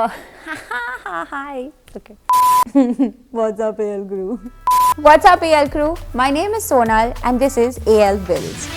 Hi. Okay. What's up, AL crew? What's up, AL crew? My name is Sonal and this is ALbuilds.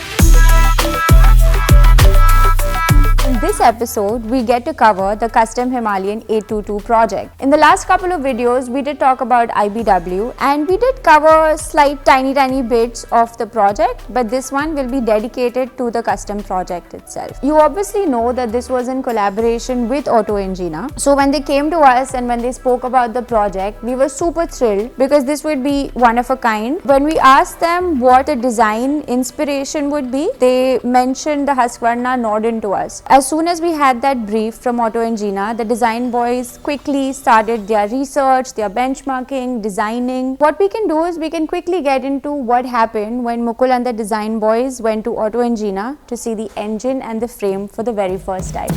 In this episode, we get to cover the custom Himalayan 822 project. In the last couple of videos, we did talk about IBW and we did cover slight tiny bits of the project, but this one will be dedicated to the custom project itself. You obviously know that this was in collaboration with engina. So when they came to us and when they spoke about the project, we were super thrilled because this would be one of a kind. When we asked them what the design inspiration would be, they mentioned the Husqvarna Norden to us. As soon as we had that brief from engina, the design boys quickly started their research, their benchmarking, designing. What we can do is we can quickly get into what happened when Mukul and the design boys went to engina to see the engine and the frame for the very first time.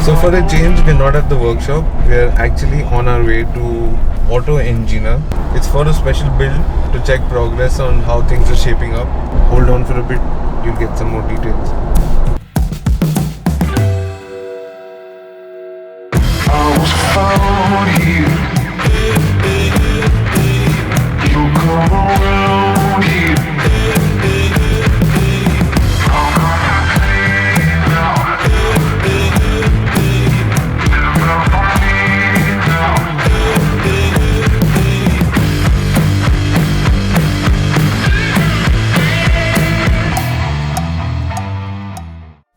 So for a change, we're not at the workshop. We're actually on our way to engina. It's for a special build to check progress on how things are shaping up. Hold on for a bit, you'll get some more details. I was found here. You come around here.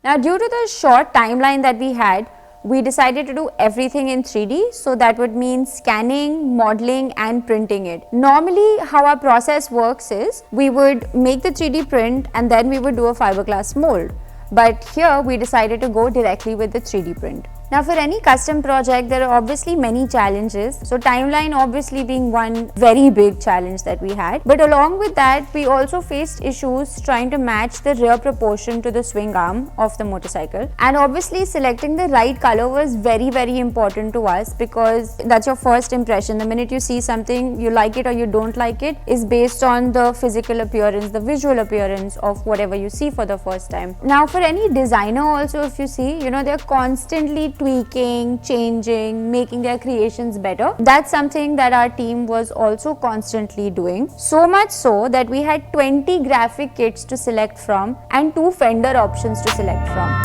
Now, due to the short timeline that we had, we decided to do everything in 3D. So that would mean scanning, modeling and printing it. Normally, how our process works is we would make the 3D print and then we would do a fiberglass mold. But here we decided to go directly with the 3D print. Now for any custom project, there are obviously many challenges. So timeline obviously being one very big challenge that we had. But along with that, we also faced issues trying to match the rear proportion to the swing arm of the motorcycle. And obviously selecting the right color was very important to us because that's your first impression. The minute you see something, you like it or you don't like it, is based on the physical appearance, the visual appearance of whatever you see for the first time. Now for any designer also, if you see, they're constantly tweaking, changing, making their creations better. That's something that our team was also constantly doing. So much so that we had 20 graphic kits to select from and 2 fender options to select from.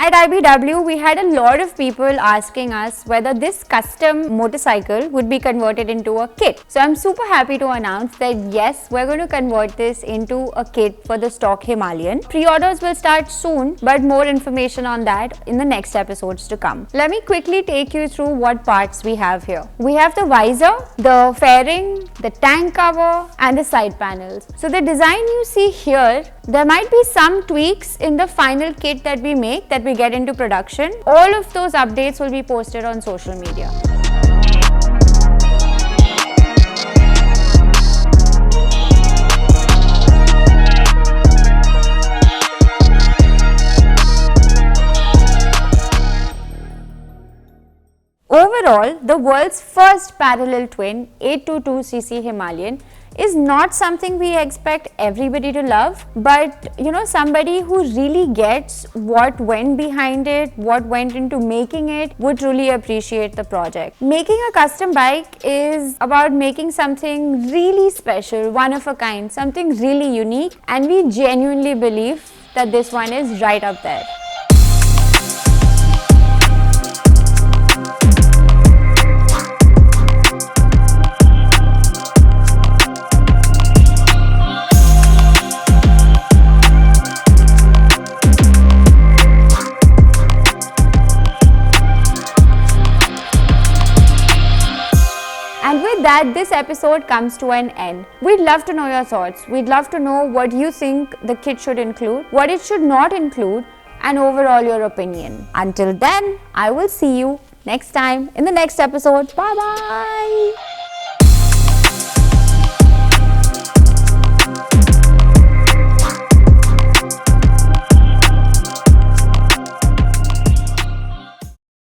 At IBW, we had a lot of people asking us whether this custom motorcycle would be converted into a kit. So I'm super happy to announce that yes, we're going to convert this into a kit for the stock Himalayan. Pre-orders will start soon, but more information on that in the next episodes to come. Let me quickly take you through what parts we have here. We have the visor, the fairing, the tank cover and the side panels. So the design you see here, there might be some tweaks in the final kit that we make, that we get into production. All of those updates will be posted on social media. Overall, the world's first parallel twin 822cc Himalayan is not something we expect everybody to love, but somebody who really gets what went behind it, what went into making it, would truly appreciate the project. Making a custom bike is about making something really special, one of a kind, something really unique, and we genuinely believe that this one is right up there. And with that, this episode comes to an end. We'd love to know your thoughts. We'd love to know what you think the kit should include, what it should not include, and overall your opinion. Until then, I will see you next time in the next episode. Bye bye.